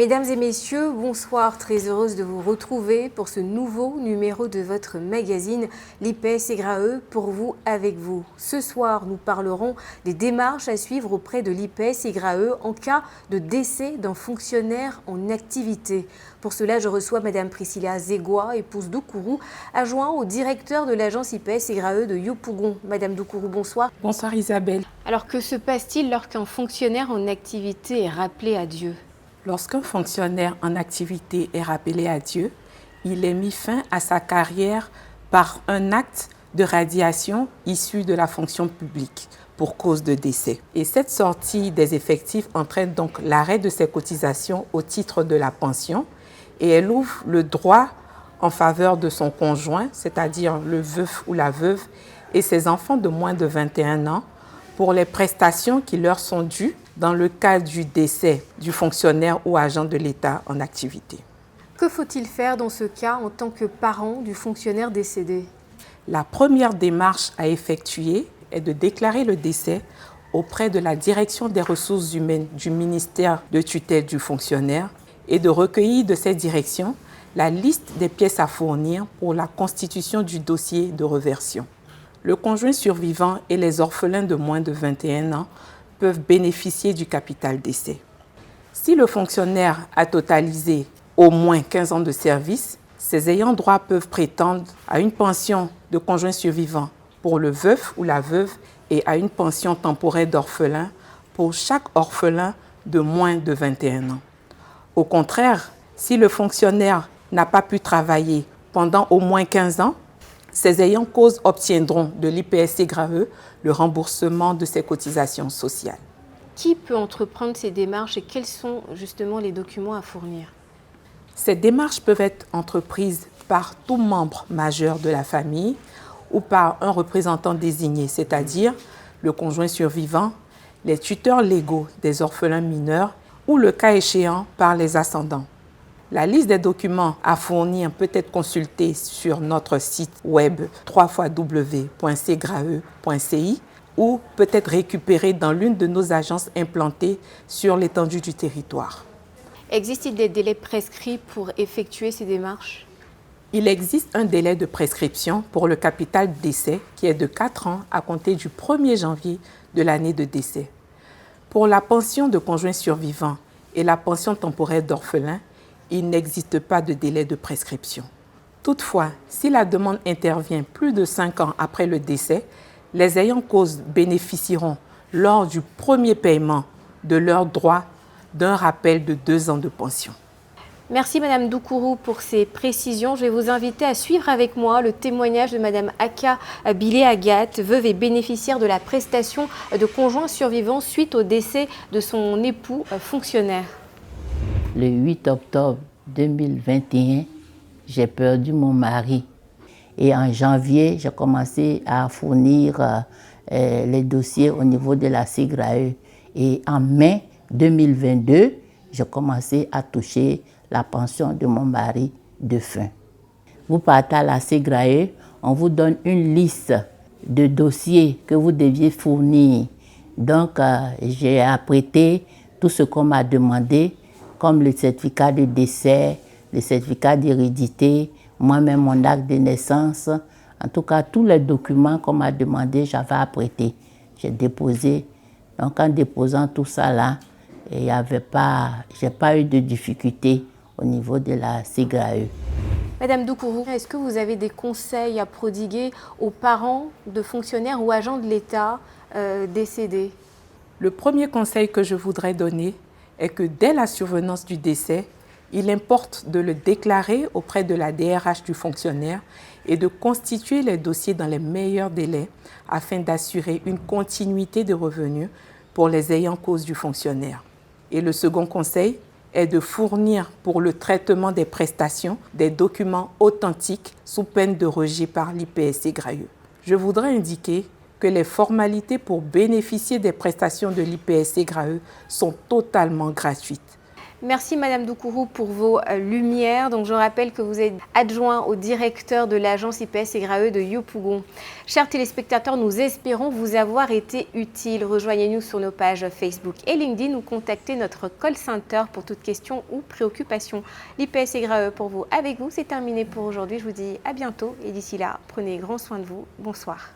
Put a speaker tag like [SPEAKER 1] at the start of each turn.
[SPEAKER 1] Mesdames et messieurs, bonsoir, très heureuse de vous retrouver pour ce nouveau numéro de votre magazine l'IPS-SEGRAE, pour vous, avec vous. Ce soir, nous parlerons des démarches à suivre auprès de l'IPS-SEGRAE en cas de décès d'un fonctionnaire en activité. Pour cela, je reçois Madame Priscilla Zegwa, épouse d'Oukourou, adjoint au directeur de l'agence IPS-SEGRAE de Yopougon. Madame d'Oukourou, bonsoir.
[SPEAKER 2] Bonsoir Isabelle.
[SPEAKER 1] Alors que se passe-t-il lorsqu'un fonctionnaire en activité est rappelé à Dieu ?
[SPEAKER 2] Lorsqu'un fonctionnaire en activité est rappelé à Dieu, il est mis fin à sa carrière par un acte de radiation issu de la fonction publique pour cause de décès. Et cette sortie des effectifs entraîne donc l'arrêt de ses cotisations au titre de la pension et elle ouvre le droit en faveur de son conjoint, c'est-à-dire le veuf ou la veuve, et ses enfants de moins de 21 ans pour les prestations qui leur sont dues dans le cas du décès du fonctionnaire ou agent de l'État en activité.
[SPEAKER 1] Que faut-il faire dans ce cas en tant que parent du fonctionnaire décédé ?
[SPEAKER 2] La première démarche à effectuer est de déclarer le décès auprès de la direction des ressources humaines du ministère de tutelle du fonctionnaire et de recueillir de cette direction la liste des pièces à fournir pour la constitution du dossier de reversion. Le conjoint survivant et les orphelins de moins de 21 ans peuvent bénéficier du capital décès. Si le fonctionnaire a totalisé au moins 15 ans de service, ses ayants droit peuvent prétendre à une pension de conjoint survivant pour le veuf ou la veuve et à une pension temporaire d'orphelin pour chaque orphelin de moins de 21 ans. Au contraire, si le fonctionnaire n'a pas pu travailler pendant au moins 15 ans, ses ayants cause obtiendront de l'IPS-SEGRAE le remboursement de ses cotisations sociales.
[SPEAKER 1] Qui peut entreprendre ces démarches et quels sont justement les documents à fournir ?
[SPEAKER 2] Ces démarches peuvent être entreprises par tout membre majeur de la famille ou par un représentant désigné, c'est-à-dire le conjoint survivant, les tuteurs légaux des orphelins mineurs ou, le cas échéant, par les ascendants. La liste des documents à fournir peut être consultée sur notre site web www.segrae.ci ou peut être récupérée dans l'une de nos agences implantées sur l'étendue du territoire.
[SPEAKER 1] Existe-t-il des délais prescrits pour effectuer ces démarches ?
[SPEAKER 2] Il existe un délai de prescription pour le capital décès qui est de 4 ans à compter du 1er janvier de l'année de décès. Pour la pension de conjoint survivant et la pension temporaire d'orphelin, il n'existe pas de délai de prescription. Toutefois, si la demande intervient plus de 5 ans après le décès, les ayants cause bénéficieront lors du premier paiement de leurs droits d'un rappel de 2 ans de pension.
[SPEAKER 1] Merci Madame d'Oukourou pour ces précisions. Je vais vous inviter à suivre avec moi le témoignage de Madame Aka Bilé Agathe, veuve et bénéficiaire de la prestation de conjoint survivant suite au décès de son époux fonctionnaire.
[SPEAKER 3] Le 8 octobre 2021, j'ai perdu mon mari. Et en janvier, j'ai commencé à fournir les dossiers au niveau de la SEGRAE. Et en mai 2022, j'ai commencé à toucher la pension de mon mari défunt. Vous partez à la SEGRAE, on vous donne une liste de dossiers que vous deviez fournir. Donc, j'ai apprêté tout ce qu'on m'a demandé, comme le certificat de décès, le certificat d'hérédité, moi-même mon acte de naissance. En tout cas, tous les documents qu'on m'a demandé, j'avais apprêté. J'ai déposé. Donc, en déposant tout ça là, j'ai pas eu de difficulté au niveau de la SEGRAE.
[SPEAKER 1] Madame d'Oukourou, est-ce que vous avez des conseils à prodiguer aux parents de fonctionnaires ou agents de l'État décédés ?
[SPEAKER 2] Le premier conseil que je voudrais donner est que dès la survenance du décès, il importe de le déclarer auprès de la DRH du fonctionnaire et de constituer les dossiers dans les meilleurs délais afin d'assurer une continuité de revenus pour les ayants cause du fonctionnaire. Et le second conseil est de fournir pour le traitement des prestations des documents authentiques sous peine de rejet par l'IPS-SEGRAE. Je voudrais indiquer que les formalités pour bénéficier des prestations de l'IPS-SEGRAE sont totalement gratuites.
[SPEAKER 1] Merci Madame Doukourou pour vos lumières. Donc je rappelle que vous êtes adjoint au directeur de l'agence IPS Segrae de Yopougon. Chers téléspectateurs, nous espérons vous avoir été utiles. Rejoignez-nous sur nos pages Facebook et LinkedIn ou contactez notre call center pour toute question ou préoccupation. L'IPS Segrae pour vous, avec vous, c'est terminé pour aujourd'hui. Je vous dis à bientôt et d'ici là, prenez grand soin de vous. Bonsoir.